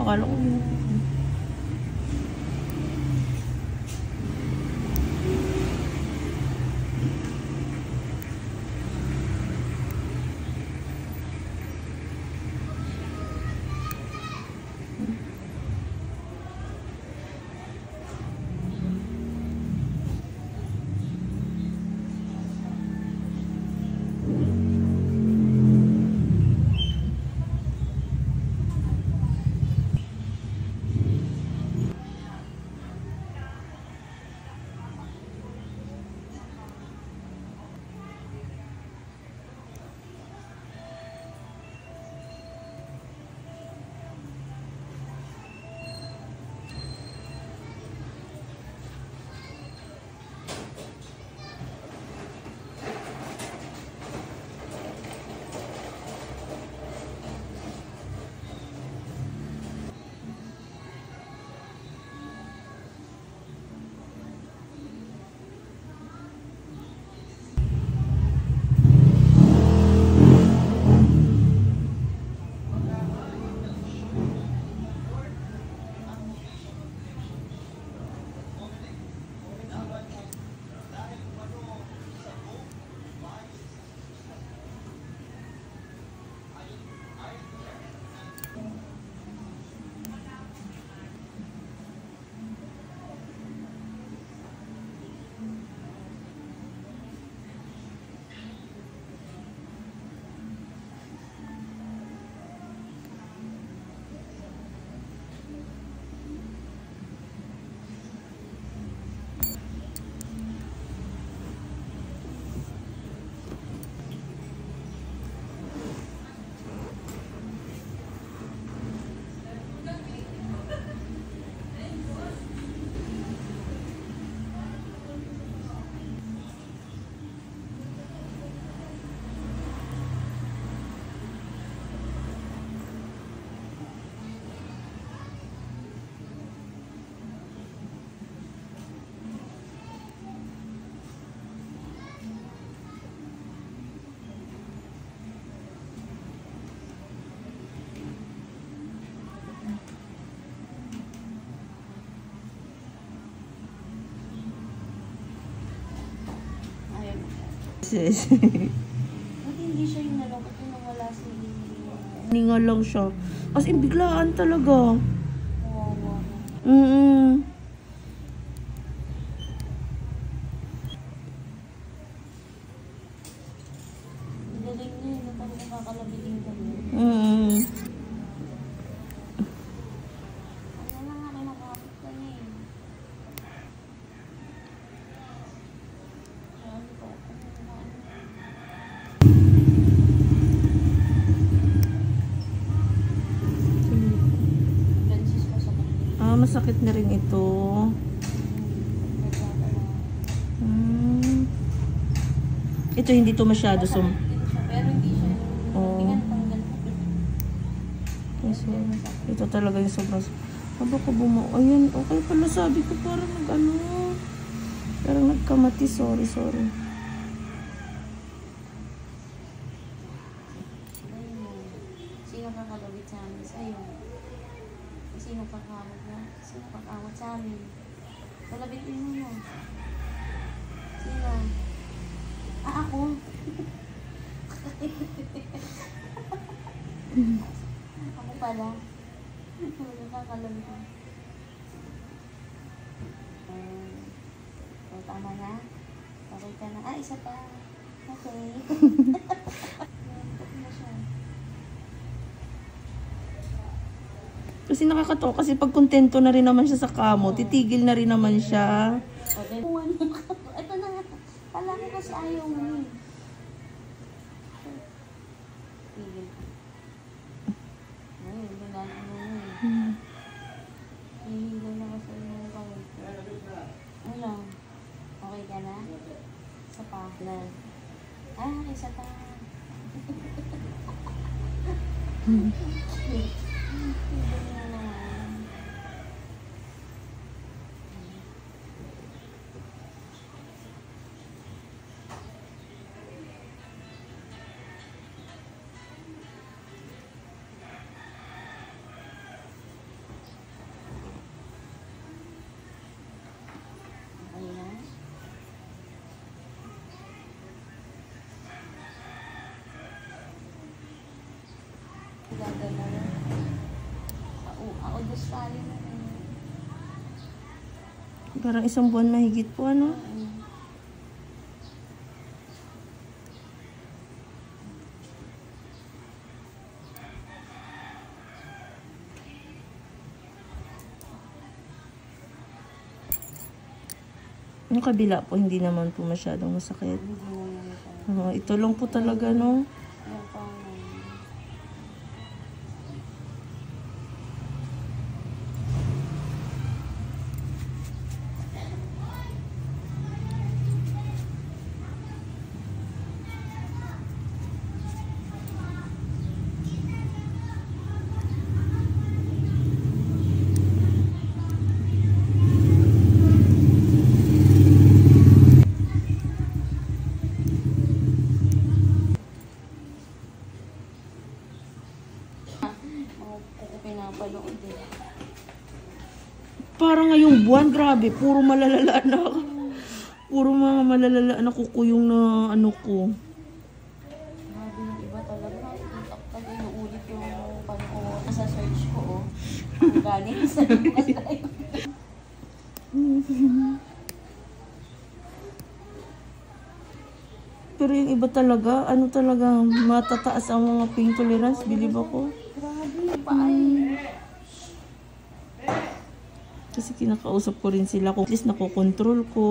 Akala ko yun. Sis. Buti hindi siya yung nalungkot yung nawala si... Ninga lang siya. As in, biglaan talaga. Kawawa. Galing niya yun. Parang nakakalabitin kami. Ano na nga, kinakapit ka niya eh. Ano ko? Masakit na rin ito. Ito hindi to masyado pero hindi siya. So, ito talaga yung sobrang. Aba ko ayan, okay pala, sabi ko parang parang nagkamati. Sorry. Sino kakalawit sa amin sa'yo? Sino kakawat sa amin? Kalabitin mo. Sino? Ako. Ako pala. Wala kakalawit mo. Tama na? Okay ka na? Isa pa. Okay. Kasi nakakatawa kasi pag kontento na rin naman siya sa kamo, titigil na rin naman siya. Ito na nga. Kala ko kasi ayaw mo eh. Tigil ka. Ay, ginagawa mo eh. Hihilo na kasi mo kayo. Ano? Okay ka na? Isa pa na. Isa pa. Parang isang buwan mahigit po, ano? Yung kabila po, hindi naman po masyadong masakit. Ito lang po talaga, no? Pinapanood eh. Parang ngayong buwan, grabe, puro malalala na. Puro mga malalala na kukuyong na ano ko. Grabe yung iba talaga. Pag inuulit yung panood sa search ko, oh. Ang galing sa lumas tayo. Pero yung iba talaga, ano talaga, matataas ang mga pain tolerance, bilib ako. Grabe, paay. Kasi kinakausap ko rin sila kung at least nakokontrol ko.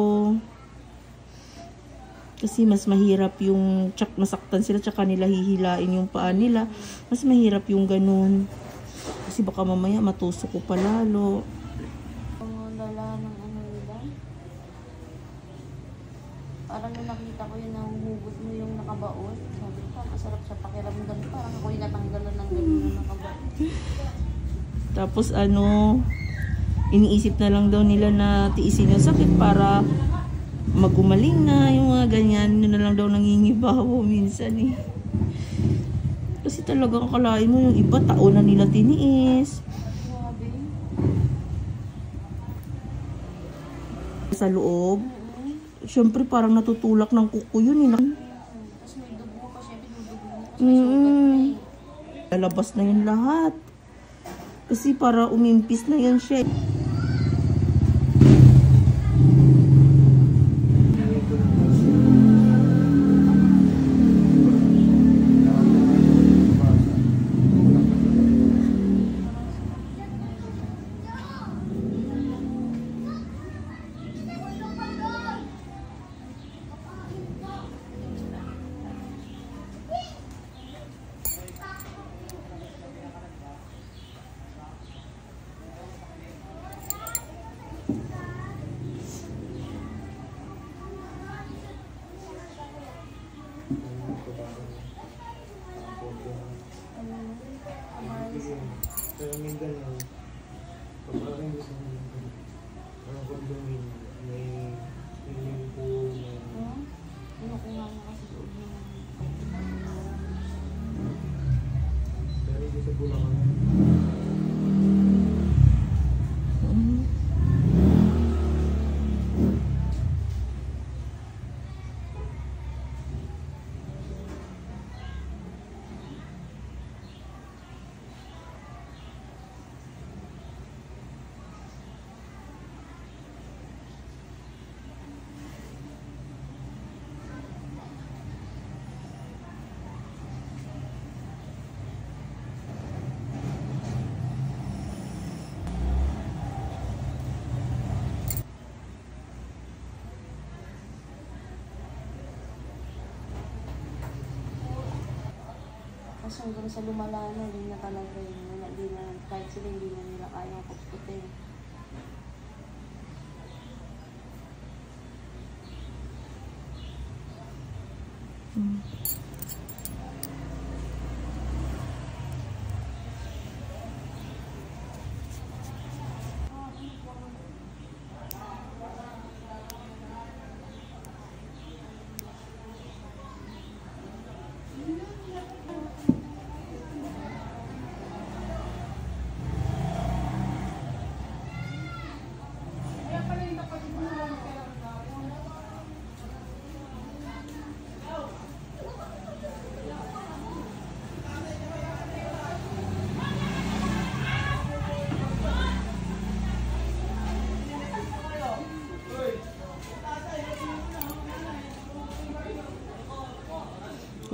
Kasi mas mahirap yung nasaktan sila tsaka nila hihilain yung paa nila. Mas mahirap yung ganun. Kasi baka mamaya matusok ko pa lalo. Ang lala ng ano nila. Parang nung nakita ko yun, nahuhugot mo yung nakabaon. Sabi ko, masarap siya pakiramdam. Parang ako'y natanggalan ng ganun na nakabaon. Tapos ano, iniisip na lang daw nila na tiisin yung sakit para magumaling na yung mga ganyan. Yun na lang daw nangingibaho minsan eh. Kasi talagang akalain mo yung iba taon na nila tiniis. Grabe. Sa loob, syempre parang natutulak ng kuko yun eh. Tapos may dugo pa siya, pinudugo mo. Tapos may sugat na eh. Lalabas na yun lahat. Kasi para umimpis na yun siya. Sa Mindanao, pag-aking gusto mo ang condominium, may swimming pool, Kinukuha mo kasi loob ng pero hindi sa Bulacan. Kasi hanggang sa lumala na, hindi na talaga yun. Hindi na, kahit sila hindi na nila kayang pagputin.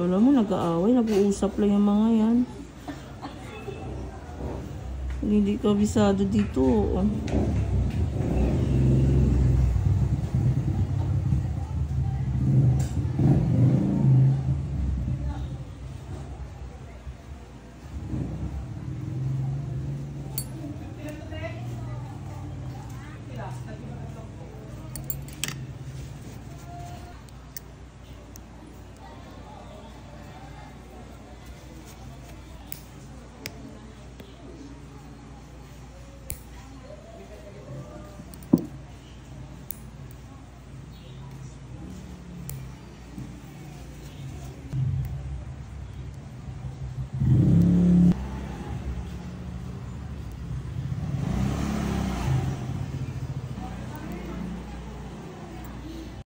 Alam mo, nag-aaway, nag-uusap lang yung mga yan. Hindi kabisado dito.